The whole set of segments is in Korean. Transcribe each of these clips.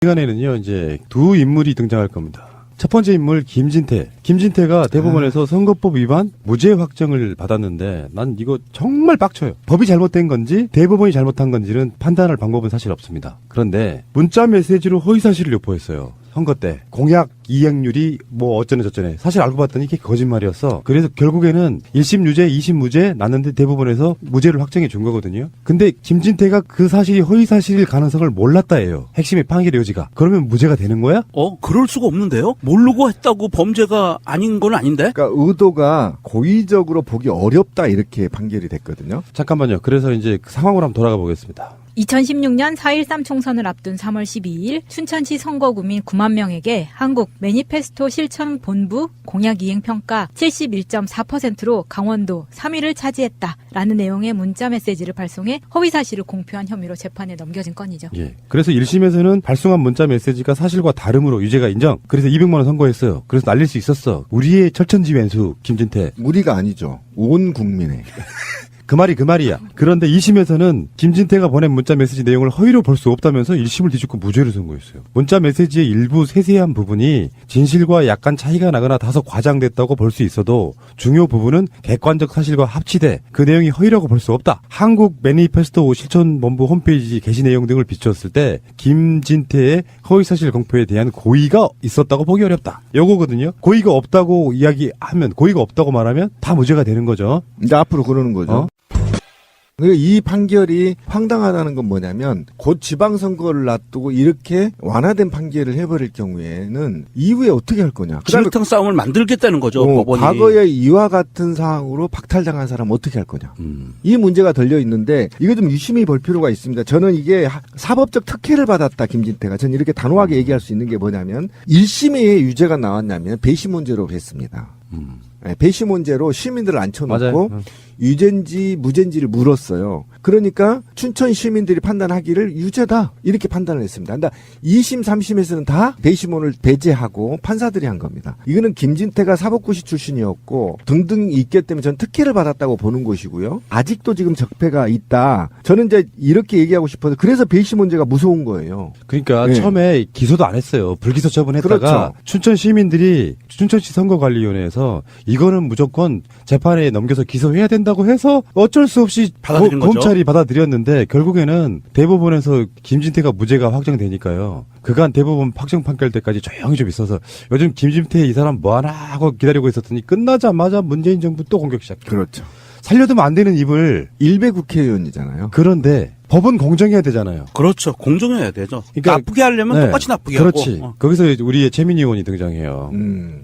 시간에는요, 이제 두 인물이 등장할 겁니다. 첫 번째 인물 김진태. 김진태가 대법원에서 선거법 위반 무죄 확정을 받았는데 난 이거 정말 빡쳐요. 법이 잘못된 건지 대법원이 잘못한 건지는 판단할 방법은 사실 없습니다. 그런데 문자 메시지로 허위사실을 유포했어요. 선거 때 공약 이행률이 뭐 어쩌네 저쩌네 사실 알고 봤더니 이게 거짓말이었어. 그래서 결국에는 1심 유죄 2심 무죄 났는데 대법원에서 무죄를 확정해 준 거거든요. 근데 김진태가 그 사실이 허위사실일 가능성을 몰랐다예요. 핵심의 판결의 여지가. 그러면 무죄가 되는 거야? 그럴 수가 없는데요? 모르고 했다고 범죄가 아닌 건 아닌데? 그러니까 의도가 고의적으로 보기 어렵다 이렇게 판결이 됐거든요. 잠깐만요. 그래서 이제 그 상황으로 한번 돌아가 보겠습니다. 2016년 4.13 총선을 앞둔 3월 12일 춘천시 선거구민 9만 명에게 한국 매니페스토 실천 본부 공약 이행 평가 71.4%로 강원도 3위를 차지했다라는 내용의 문자 메시지를 발송해 허위 사실을 공표한 혐의로 재판에 넘겨진 건이죠. 예. 그래서 1심에서는 발송한 문자 메시지가 사실과 다름으로 유죄가 인정. 그래서 200만 원 선고했어요. 그래서 날릴 수 있었어. 우리의 철천지왼수 김진태. 우리가 아니죠. 온 국민의. 그 말이야. 그런데 2심에서는 김진태가 보낸 문자 메시지 내용을 허위로 볼 수 없다면서 1심을 뒤집고 무죄를 선고했어요. 문자 메시지의 일부 세세한 부분이 진실과 약간 차이가 나거나 다소 과장됐다고 볼 수 있어도 중요 부분은 객관적 사실과 합치돼 그 내용이 허위라고 볼 수 없다. 한국 매니페스토 실천본부 홈페이지 게시 내용 등을 비추었을 때 김진태의 허위사실 공표에 대한 고의가 있었다고 보기 어렵다. 요거거든요. 고의가 없다고 이야기하면 고의가 없다고 말하면 다 무죄가 되는 거죠. 이제 앞으로 그러는 거죠. 이 판결이 황당하다는 건 뭐냐면 곧 지방선거를 놔두고 이렇게 완화된 판결을 해버릴 경우에는 이후에 어떻게 할 거냐. 진흙탕 싸움을 만들겠다는 거죠. 법원이. 과거에 이와 같은 상황으로 박탈당한 사람 어떻게 할 거냐. 이 문제가 걸려 있는데 이거 좀 유심히 볼 필요가 있습니다. 저는 이게 사법적 특혜를 받았다 김진태가. 저는 이렇게 단호하게 얘기할 수 있는 게 뭐냐면 1심에 유죄가 나왔냐면 배심 문제로 했습니다. 네, 배심 문제로 시민들을 앉혀놓고 유죄인지 무죄인지를 물었어요. 그러니까 춘천 시민들이 판단하기를 유죄다 이렇게 판단을 했습니다. 그러니까 2심 3심에서는 다 배심원을 배제하고 판사들이 한 겁니다. 이거는 김진태가 사법고시 출신이었고 등등 있기 때문에 저는 특혜를 받았다고 보는 것이고요. 아직도 지금 적폐가 있다. 저는 이제 이렇게 얘기하고 싶어서 그래서 배심 문제가 무서운 거예요. 그러니까 네. 처음에 기소도 안 했어요. 불기소 처분했다가 그렇죠. 춘천 시민들이 춘천시 선거관리위원회에서 이거는 무조건 재판에 넘겨서 기소해야 된다고 해서 어쩔 수 없이 받아들인 거죠. 검찰이 받아들였는데 결국에는 대법원에서 김진태가 무죄가 확정되니까요. 그간 대법원 확정 판결 때까지 조용히 좀 있어서 요즘 김진태 이 사람 뭐하나 하고 기다리고 있었더니 끝나자마자 문재인 정부 또 공격 시작해요. 그렇죠. 살려두면 안 되는 입을. 일베 국회의원이잖아요. 그런데 법은 공정해야 되잖아요. 그렇죠. 공정해야 되죠. 그러니까 나쁘게 하려면 네. 똑같이 나쁘게 그렇지. 하고. 거기서 우리의 최민희 의원이 등장해요.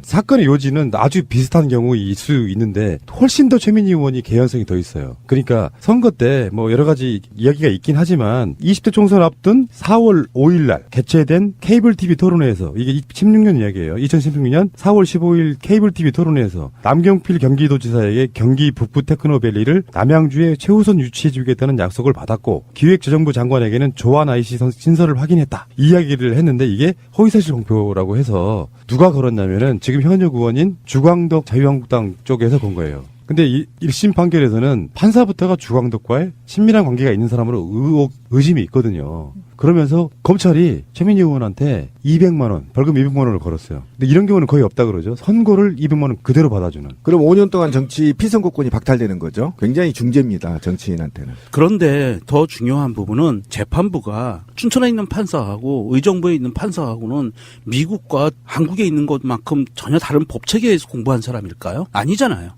사건의 요지는 아주 비슷한 경우일 수 있는데 훨씬 더 최민희 의원이 개연성이 더 있어요. 그러니까 선거 때 뭐 여러 가지 이야기가 있긴 하지만 20대 총선 앞둔 4월 5일 날 개최된 케이블 TV 토론회에서 이게 16년 이야기예요. 2016년 4월 15일 케이블 TV 토론회에서 남경필 경기도지사에게 경기 북부 테크노밸리를 남양주에 최우선 유치해 주겠다는 약속을 받았고 기획재정부 장관에게는 조한 IC 신설을 확인했다. 이 이야기를 했는데 이게 허위사실 공표라고 해서 누가 걸었냐면은 지금 현역 의원인 주광덕 자유한국당 쪽에서 건 거예요. 근데 1심 판결에서는 판사부터가 주광덕과의 친밀한 관계가 있는 사람으로 의심이 있거든요. 그러면서 검찰이 최민희 의원한테 200만 원, 벌금 200만 원을 걸었어요. 근데 이런 경우는 거의 없다 그러죠. 선고를 200만 원 그대로 받아주는. 그럼 5년 동안 정치 피선거권이 박탈되는 거죠. 굉장히 중죄입니다. 정치인한테는. 그런데 더 중요한 부분은 재판부가 춘천에 있는 판사하고 의정부에 있는 판사하고는 미국과 한국에 있는 것만큼 전혀 다른 법체계에서 공부한 사람일까요? 아니잖아요.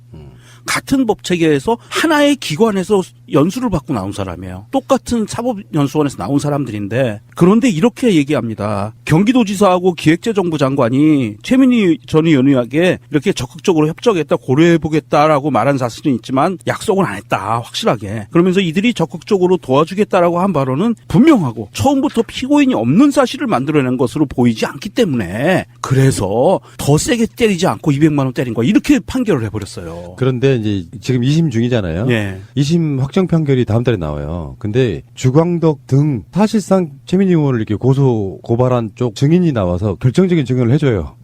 같은 법체계에서 하나의 기관에서 연수를 받고 나온 사람이에요. 똑같은 사법연수원에서 나온 사람들인데 그런데 이렇게 얘기합니다. 경기도지사하고 기획재정부 장관이 최민희 전 의원에게 이렇게 적극적으로 협조하겠다 고려해보겠다라고 말한 사실은 있지만 약속은 안 했다. 확실하게. 그러면서 이들이 적극적으로 도와주겠다라고 한 발언은 분명하고 처음부터 피고인이 없는 사실을 만들어낸 것으로 보이지 않기 때문에 그래서 더 세게 때리지 않고 200만 원 때린 거야. 이렇게 판결을 해버렸어요. 그런데 이제 지금 2심 중이잖아요. 예. 2심 확정 확정 판결이 다음 달에 나와요. 근데 주광덕 등 사실상 최민희 의원을 이렇게 고발한 쪽 증인이 나와서 결정적인 증언을 해줘요.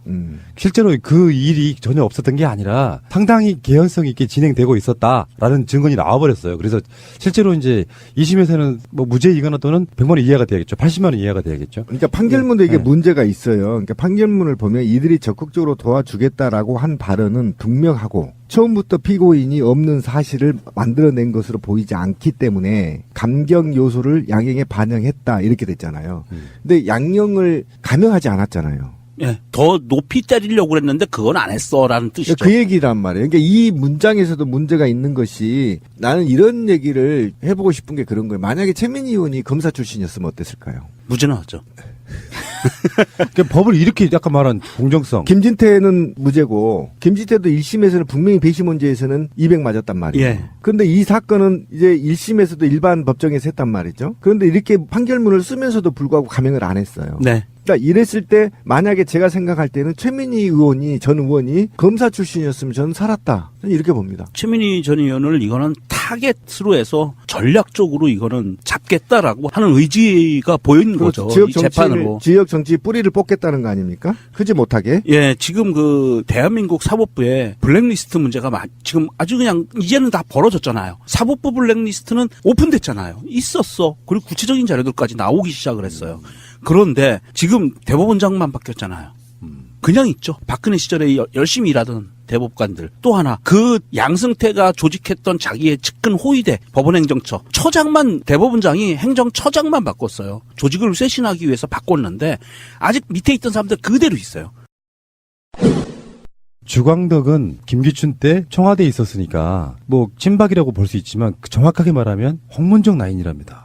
실제로 그 일이 전혀 없었던 게 아니라 상당히 개연성 있게 진행되고 있었다라는 증언이 나와버렸어요. 그래서 실제로 이제 2심에서는 뭐 무죄이거나 또는 100만 원 이하가 돼야겠죠. 80만 원 이하가 돼야겠죠. 그러니까 판결문도 이게 네. 문제가 있어요. 그러니까 판결문을 보면 이들이 적극적으로 도와주겠다라고 한 발언은 분명하고 처음부터 피고인이 없는 사실을 만들어낸 것으로 보이지 않기 때문에 감경 요소를 양형에 반영했다 이렇게 됐잖아요. 근데 양형을 감형하지 않았잖아요. 예, 더 높이 때리려고 그랬는데 그건 안 했어라는 뜻이죠. 그 얘기란 말이에요. 그러니까 이 문장에서도 문제가 있는 것이 나는 이런 얘기를 해보고 싶은 게 그런 거예요. 만약에 최민희 의원이 검사 출신이었으면 어땠을까요? 무죄나왔죠. 그러니까 법을 이렇게 약간 말한 공정성. 김진태는 무죄고 김진태도 1심에서는 분명히 배심 문제에서는 200 맞았단 말이에요. 예. 그런데 이 사건은 이제 1심에서도 일반 법정에서 했단 말이죠. 그런데 이렇게 판결문을 쓰면서도 불구하고 감형을 안 했어요. 네. 그러니까 이랬을 때 만약에 제가 생각할 때는 최민희 의원이 전 의원이 검사 출신이었으면 저는 살았다. 저는 이렇게 봅니다. 최민희 전 의원을 이거는 타겟으로 해서 전략적으로 이거는 잡겠다라고 하는 의지가 보이는 거죠. 지역 이 정치를 재판으로. 지역 정치 뿌리를 뽑겠다는 거 아닙니까? 크지 못하게. 예, 지금 그 대한민국 사법부에 블랙리스트 문제가 지금 아주 그냥 이제는 다 벌어졌잖아요. 사법부 블랙리스트는 오픈됐잖아요. 있었어. 그리고 구체적인 자료들까지 나오기 시작을 했어요. 그런데 지금 대법원장만 바뀌었잖아요. 그냥 있죠. 박근혜 시절에 열심히 일하던 대법관들. 또 하나 그 양승태가 조직했던 자기의 측근 호위대 법원행정처 처장만 대법원장이 행정처장만 바꿨어요. 조직을 쇄신하기 위해서 바꿨는데 아직 밑에 있던 사람들 그대로 있어요. 주광덕은 김기춘 때 청와대에 있었으니까 뭐 친박이라고 볼 수 있지만 정확하게 말하면 홍문정 라인이랍니다.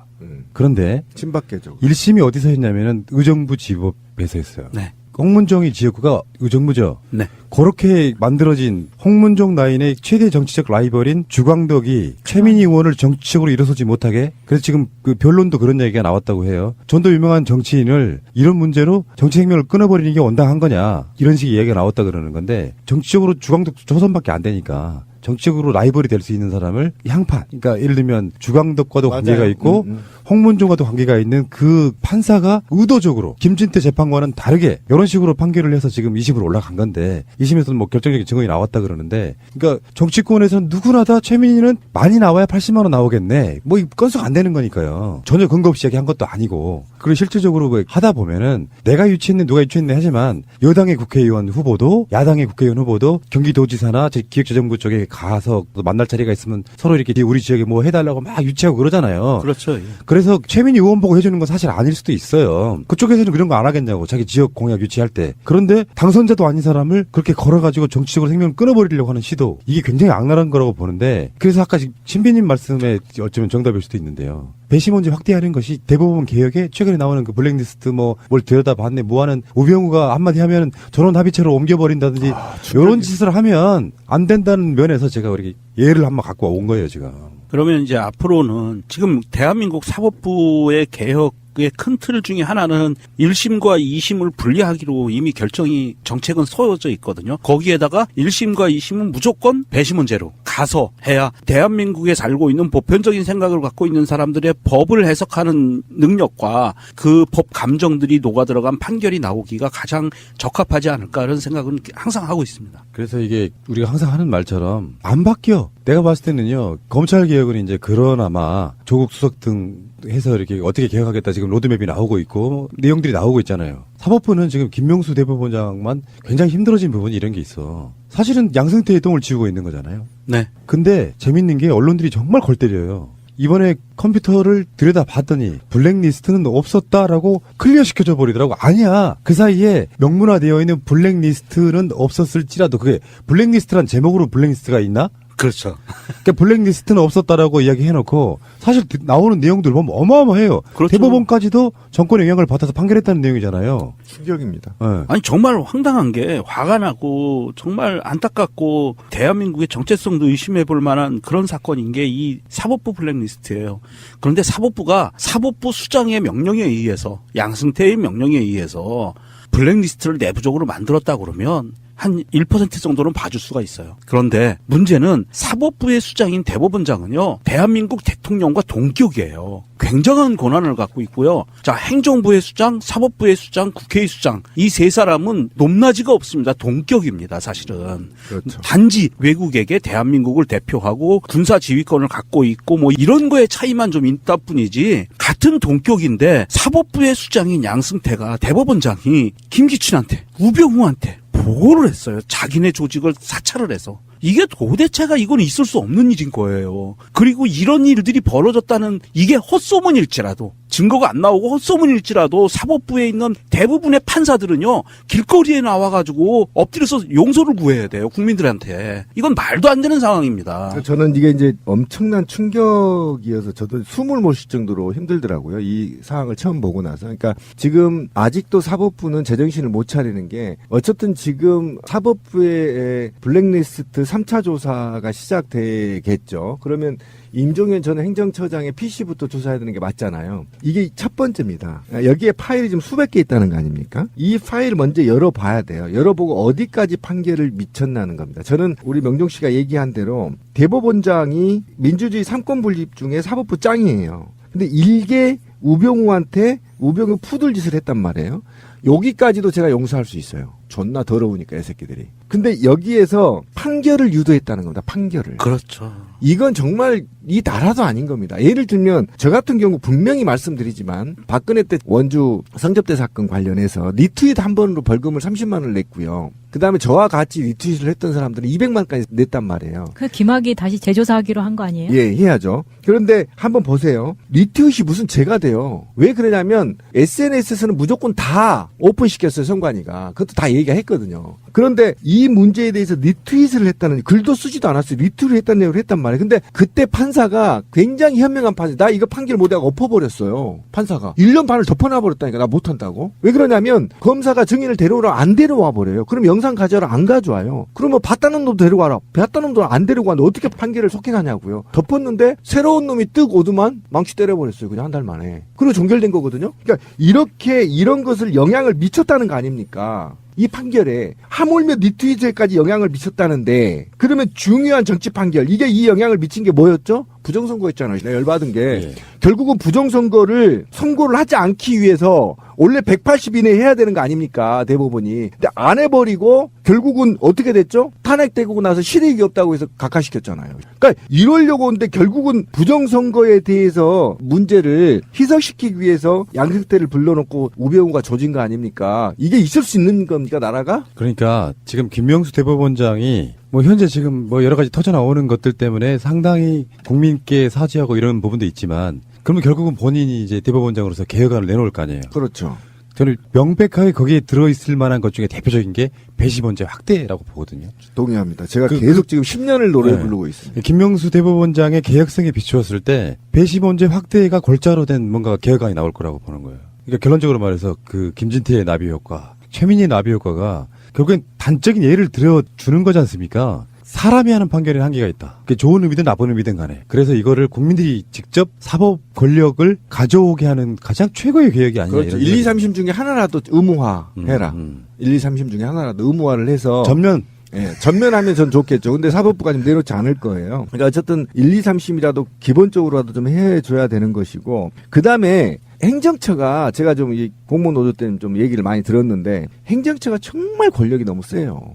그런데 친박계죠. 1심이 어디서 했냐면은 의정부 지법에서 했어요. 네. 홍문정이 지역구가 의정부죠. 네. 그렇게 만들어진 홍문정 라인의 최대 정치적 라이벌인 주광덕이 최민희 의원을 정치적으로 일어서지 못하게 그래서 지금 그 변론도 그런 얘기가 나왔다고 해요. 전도 유명한 정치인을 이런 문제로 정치 생명을 끊어버리는 게 온당한 거냐 이런 식의 이야기가 나왔다 그러는 건데 정치적으로 주광덕 조선밖에 안 되니까 정치적으로 라이벌이 될 수 있는 사람을 양판. 그러니까 예를 들면 주광덕과도 맞아요. 관계가 있고 홍문종과도 관계가 있는 그 판사가 의도적으로 김진태 재판과는 다르게 이런 식으로 판결을 해서 지금 2심으로 올라간 건데 2심에서는 뭐 결정적인 증언이 나왔다 그러는데 그러니까 정치권에서는 누구나 다 최민희는 많이 나와야 80만 원 나오겠네. 뭐 건수가 안 되는 거니까요. 전혀 근거 없이 얘기한 것도 아니고 그리고 실질적으로 뭐 하다 보면은 내가 유치했네 누가 유치했네 하지만 여당의 국회의원 후보도 야당의 국회의원 후보도 경기도지사나 기획재정부 쪽에 가서 만날 자리가 있으면 서로 이렇게 우리 지역에 뭐 해달라고 막 유치하고 그러잖아요. 그렇죠. 예. 그래서 최민희 의원 보고 해주는 건 사실 아닐 수도 있어요. 그쪽에서는 그런 거 안 하겠냐고 자기 지역 공약 유치할 때. 그런데 당선자도 아닌 사람을 그렇게 걸어가지고 정치적으로 생명을 끊어버리려고 하는 시도 이게 굉장히 악랄한 거라고 보는데 그래서 아까 신비님 말씀에 어쩌면 정답일 수도 있는데요. 배심 문제 확대하는 것이 대법원 개혁에 최근에 나오는 그 블랙리스트 뭐 뭘 들여다봤네 뭐 하는 우병우가 한마디 하면 전원 합의체로 옮겨버린다든지 이런 짓을 하면 안 된다는 면에서 제가 이렇게 예를 한번 갖고 온 거예요 지금. 그러면 이제 앞으로는 지금 대한민국 사법부의 개혁의 큰 틀 중에 하나는 1심과 2심을 분리하기로 이미 결정이 정책은 서여져 있거든요. 거기에다가 1심과 2심은 무조건 배심 문제로 가서 해야 대한민국에 살고 있는 보편적인 생각을 갖고 있는 사람들의 법을 해석하는 능력과 그 법 감정들이 녹아들어간 판결이 나오기가 가장 적합하지 않을까 이런 생각은 항상 하고 있습니다. 그래서 이게 우리가 항상 하는 말처럼 안 바뀌어. 내가 봤을 때는요. 검찰 개혁은 이제 그러나마 조국 수석 등 해서 이렇게 어떻게 개혁하겠다 지금 로드맵이 나오고 있고 내용들이 나오고 있잖아요. 사법부는 지금 김명수 대법원장만 굉장히 힘들어진 부분이 이런 게 있어. 사실은 양승태의 똥을 지우고 있는 거잖아요. 네. 근데 재밌는 게 언론들이 정말 골 때려요. 이번에 컴퓨터를 들여다봤더니 블랙리스트는 없었다라고 클리어시켜줘 버리더라고. 아니야. 그 사이에 명문화되어 있는 블랙리스트는 없었을지라도 그게 블랙리스트란 제목으로 블랙리스트가 있나? 그렇죠. 그러니까 블랙리스트는 없었다라고 이야기해놓고 사실 나오는 내용들 보면 어마어마해요. 그렇죠. 대법원까지도 정권의 영향을 받아서 판결했다는 내용이잖아요. 충격입니다. 네. 아니 정말 황당한 게 화가 나고 정말 안타깝고 대한민국의 정체성도 의심해 볼 만한 그런 사건인 게 이 사법부 블랙리스트예요. 그런데 사법부가 사법부 수장의 명령에 의해서 양승태의 명령에 의해서 블랙리스트를 내부적으로 만들었다 그러면 한 1% 정도는 봐줄 수가 있어요. 그런데 문제는 사법부의 수장인 대법원장은요, 대한민국 대통령과 동격이에요. 굉장한 권한을 갖고 있고요. 자, 행정부의 수장, 사법부의 수장, 국회의 수장, 이 세 사람은 높낮이가 없습니다. 동격입니다, 사실은. 그렇죠. 단지 외국에게 대한민국을 대표하고 군사 지휘권을 갖고 있고 뭐 이런 거의 차이만 좀 있다 뿐이지, 같은 동격인데 사법부의 수장인 양승태가 대법원장이 김기춘한테, 우병우한테 보고를 했어요. 자기네 조직을 사찰을 해서. 이게 도대체가 이건 있을 수 없는 일인 거예요. 그리고 이런 일들이 벌어졌다는 이게 헛소문일지라도, 증거가 안 나오고 헛소문일지라도 사법부에 있는 대부분의 판사들은요, 길거리에 나와가지고 엎드려서 용서를 구해야 돼요, 국민들한테. 이건 말도 안 되는 상황입니다. 저는 이게 이제 엄청난 충격이어서 저도 숨을 못 쉴 정도로 힘들더라고요. 이 상황을 처음 보고 나서. 그러니까 지금 아직도 사법부는 제정신을 못 차리는 게, 어쨌든 지금 사법부의 블랙리스트 3차 조사가 시작되겠죠. 그러면 임종현 전 행정처장의 PC부터 조사해야 되는 게 맞잖아요. 이게 첫 번째입니다. 여기에 파일이 지금 수백 개 있다는 거 아닙니까? 이 파일을 먼저 열어봐야 돼요. 열어보고 어디까지 판결을 미쳤나는 겁니다. 저는 우리 명종 씨가 얘기한 대로 대법원장이 민주주의 삼권 분립 중에 사법부 짱이에요. 근데 일개 우병우한테 우병우 푸들짓을 했단 말이에요. 여기까지도 제가 용서할 수 있어요. 존나 더러우니까 이 새끼들이. 근데 여기에서 판결을 유도했다는 겁니다. 판결을. 그렇죠. 이건 정말 이 나라도 아닌 겁니다. 예를 들면 저 같은 경우 분명히 말씀드리지만 박근혜 때 원주 성접대 사건 관련해서 리트윗 한 번으로 벌금을 30만 원을 냈고요. 그다음에 저와 같이 리트윗을 했던 사람들은 200만까지 냈단 말이에요. 그 김학이 다시 재조사하기로 한 거 아니에요? 예, 해야죠. 그런데 한번 보세요. 리트윗이 무슨 죄가 돼요. 왜 그러냐면 SNS에서는 무조건 다 오픈시켰어요, 선관위가. 그것도 다 얘기가 했거든요. 그런데 이 문제에 대해서 리트윗을 했다는, 글도 쓰지도 않았어요. 리트윗을 했다는 얘기를 했단 말이에요. 근데 그때 판사가 굉장히 현명한 판사, 나 이거 판결 못하고 엎어버렸어요. 판사가 1년 반을 덮어놔버렸다니까. 나 못한다고. 왜 그러냐면 검사가 증인을 데려오라 안 데려와 버려요. 그럼 영상 가져라 안 가져와요. 그러면 봤다는 놈도 데려와라, 봤다는 놈도 안 데리고 왔는데 어떻게 판결을 속행하냐고요. 덮었는데 새로운 놈이 뜩 오더만 망치 때려버렸어요. 그냥 한 달 만에. 그리고 종결된 거거든요. 그러니까 이렇게 이런 것을 영향을 미쳤다는 거 아닙니까? 이 판결에 하물며 리트윗에까지 영향을 미쳤다는데, 그러면 중요한 정치 판결, 이게 이 영향을 미친 게 뭐였죠? 부정선거였잖아요. 내가 열받은 게 예. 결국은 부정선거를 선고를 하지 않기 위해서 원래 180 이내 해야 되는 거 아닙니까, 대법원이. 근데 안 해버리고 결국은 어떻게 됐죠? 탄핵되고 나서 실익이 없다고 해서 각하시켰잖아요. 그러니까 이러려고 하는데 결국은 부정선거에 대해서 문제를 희석시키기 위해서 양승태를 불러놓고 우병우가 조진 거 아닙니까? 이게 있을 수 있는 겁니까, 나라가? 그러니까 지금 김명수 대법원장이 뭐 현재 지금 뭐 여러 가지 터져 나오는 것들 때문에 상당히 국민께 사죄하고 이런 부분도 있지만, 그러면 결국은 본인이 이제 대법원장으로서 개혁안을 내놓을 거 아니에요. 그렇죠. 저는 명백하게 거기에 들어있을 만한 것 중에 대표적인 게 배심원제 확대라고 보거든요. 동의합니다. 제가 계속 지금 10년을 노래 부르고 있습니다. 김명수 대법원장의 개혁성에 비추었을 때 배심원제 확대가 골자로 된 뭔가 개혁안이 나올 거라고 보는 거예요. 그러니까 결론적으로 말해서 그 김진태의 나비 효과, 최민희의 나비 효과가 결국엔 단적인 예를 들어주는 거지 않습니까? 사람이 하는 판결에는 한계가 있다. 그게 좋은 의미든 나쁜 의미든 간에. 그래서 이거를 국민들이 직접 사법 권력을 가져오게 하는 가장 최고의 개혁이 아니냐. 그렇죠. 1, 2, 3심 중에 하나라도 의무화해라. 1, 2, 3심 중에 하나라도 의무화를 해서 전면. 예, 전면하면 전 좋겠죠. 근데 사법부가 좀 내놓지 않을 거예요. 그러니까 어쨌든 1, 2, 3심이라도 기본적으로라도 좀 해줘야 되는 것이고, 그 다음에 행정처가, 제가 좀 이 공무원 노조 때는 좀 얘기를 많이 들었는데, 행정처가 정말 권력이 너무 세요.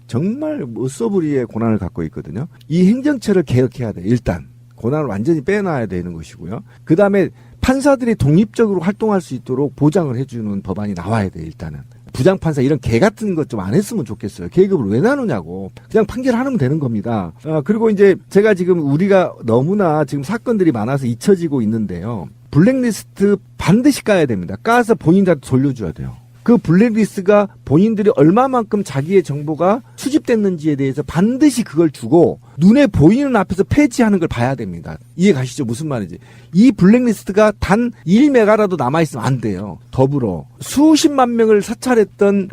정말 못서부리의 권한을 갖고 있거든요. 이 행정처를 개혁해야 돼. 일단 권한을 완전히 빼놔야 되는 것이고요. 그 다음에 판사들이 독립적으로 활동할 수 있도록 보장을 해주는 법안이 나와야 돼. 일단은 부장판사 이런 개 같은 것 좀 안 했으면 좋겠어요. 계급을 왜 나누냐고. 그냥 판결하면 되는 겁니다. 그리고 이제 제가 지금 우리가 너무나 지금 사건들이 많아서 잊혀지고 있는데요. 블랙리스트 반드시 까야 됩니다. 까서 본인들한테 돌려줘야 돼요. 그 블랙리스트가 본인들이 얼마만큼 자기의 정보가 수집됐는지에 대해서 반드시 그걸 주고, 눈에 보이는 앞에서 폐지하는 걸 봐야 됩니다. 이해 가시죠? 무슨 말인지. 이 블랙리스트가 단 1메가라도 남아있으면 안 돼요. 더불어 수십만 명을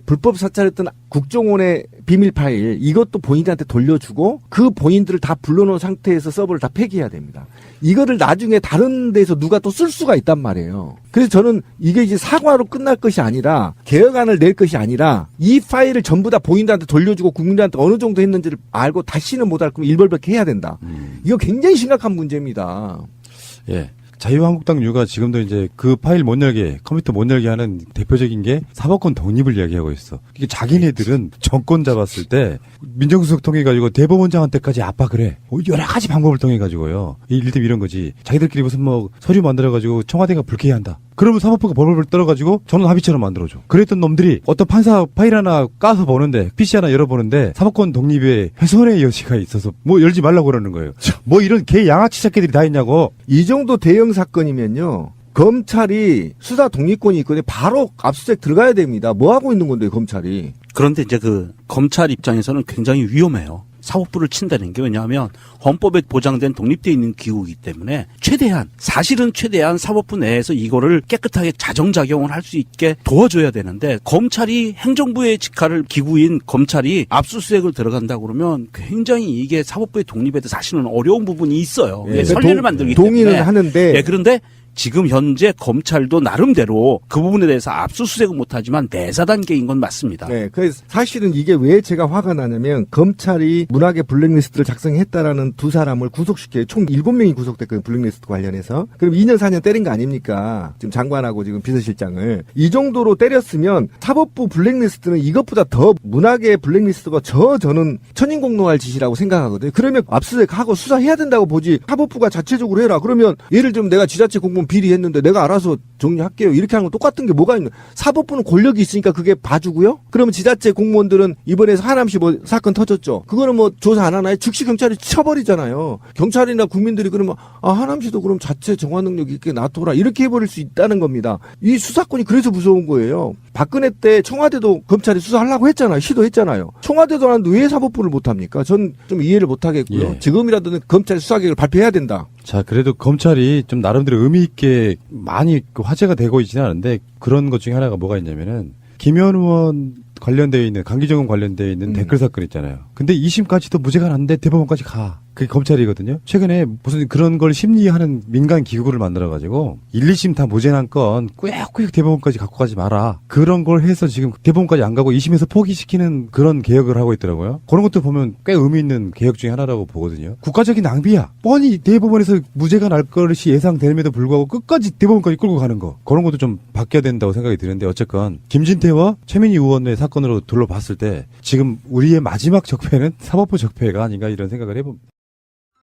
불법 사찰했던 국정원의 비밀 파일, 이것도 본인한테 돌려주고 그 본인들을 다 불러놓은 상태에서 서버를 다 폐기해야 됩니다. 이거를 나중에 다른 데서 누가 또 쓸 수가 있단 말이에요. 그래서 저는 이게 이제 사과로 끝날 것이 아니라 개혁안을 낼 것이 아니라 이 파일을 전부 다 본인들한테 돌려주고 국민들한테 어느 정도 했는지를 알고 다시는 못할 거면 일벌백계 해야 된다. 이거 굉장히 심각한 문제입니다. 예. 자유한국당 유가 지금도 이제 그 파일 못 열게, 컴퓨터 못 열게 하는 대표적인 게 사법권 독립을 이야기하고 있어. 이게 자기네들은 정권 잡았을 때 민정수석 통해가지고 대법원장한테까지 압박을 해. 여러 가지 방법을 통해가지고요. 이를테면 이런 거지. 자기들끼리 무슨 뭐 서류 만들어가지고 청와대가 불쾌해한다. 그러면 사법부가 벌벌 떨어가지고 전원 합의처럼 만들어줘. 그랬던 놈들이 어떤 판사 파일 하나 까서 보는데, PC 하나 열어보는데 사법권 독립에 훼손의 여지가 있어서 뭐 열지 말라고 그러는 거예요. 뭐 이런 개 양아치 새끼들이 다 있냐고. 이 정도 대형 사건이면요. 검찰이 수사 독립권이 있거든요. 바로 압수수색 들어가야 됩니다. 뭐 하고 있는 건데요, 검찰이. 그런데 이제 그 검찰 입장에서는 굉장히 위험해요. 사법부를 친다는 게 왜냐하면 헌법에 보장된 독립되어 있는 기구이기 때문에 사실은 최대한 사법부 내에서 이거를 깨끗하게 자정작용을 할 수 있게 도와줘야 되는데 검찰이 행정부의 직할 기구인 검찰이 압수수색을 들어간다 그러면 굉장히 이게 사법부의 독립에 대해서 사실은 어려운 부분이 있어요. 예, 선례를 만들기 때문에. 동의는 하는데. 예, 그런데 지금 현재 검찰도 나름대로 그 부분에 대해서 압수수색은 못하지만 내사 단계인 건 맞습니다. 네, 그래서 사실은 이게 왜 제가 화가 나냐면 검찰이 문학의 블랙리스트를 작성했다라는 두 사람을 구속시켜요. 총 7명이 구속됐거든요. 블랙리스트 관련해서. 그럼 2년 4년 때린 거 아닙니까? 지금 장관하고 지금 비서실장을. 이 정도로 때렸으면 사법부 블랙리스트는 이것보다 더 문학의 블랙리스트가 저는 천인공노할 짓이라고 생각하거든요. 그러면 압수수색하고 수사해야 된다고 보지. 사법부가 자체적으로 해라. 그러면 예를 들면 내가 지자체 공무원 비리했는데 내가 알아서 정리할게요. 이렇게 하는 건 똑같은 게 뭐가 있는? 사법부는 권력이 있으니까 그게 봐주고요. 그러면 지자체 공무원들은 이번에 하남시 뭐 사건 터졌죠. 그거는 뭐 조사 안 하나요? 즉시 경찰이 쳐버리잖아요. 경찰이나 국민들이 그러면 하남시도 그럼 자체 정화 능력 있게 놔둬라 이렇게 해버릴 수 있다는 겁니다. 이 수사권이 그래서 무서운 거예요. 박근혜 때 청와대도 검찰이 수사하려고 했잖아요. 시도했잖아요. 청와대도 하는데 왜 사법부를 못합니까? 전 좀 이해를 못하겠고요. 예. 지금이라도 검찰 수사 계획을 발표해야 된다. 자, 그래도 검찰이 좀 나름대로 의미 있게 많이 화제가 되고 있지는 않은데 그런 것 중에 하나가 뭐가 있냐면은 김현 의원 관련되어 있는 강기정 의원 관련되어 있는 댓글 사건 있잖아요. 근데 2심까지도 무죄가 났는데 대법원까지 가. 그게 검찰이거든요. 최근에 무슨 그런 걸 심리하는 민간 기구를 만들어가지고 1, 2심 다 무죄 난 건 꾸역꾸역 대법원까지 갖고 가지 마라. 그런 걸 해서 지금 대법원까지 안 가고 2심에서 포기시키는 그런 개혁을 하고 있더라고요. 그런 것도 보면 꽤 의미 있는 개혁 중에 하나라고 보거든요. 국가적인 낭비야. 뻔히 대법원에서 무죄가 날 것이 예상됨에도 불구하고 끝까지 대법원까지 끌고 가는 거. 그런 것도 좀 바뀌어야 된다고 생각이 드는데 어쨌건 김진태와 최민희 의원의 사건으로 둘러봤을 때 지금 우리의 마지막 적폐는 사법부 적폐가 아닌가 이런 생각을 해봅니다.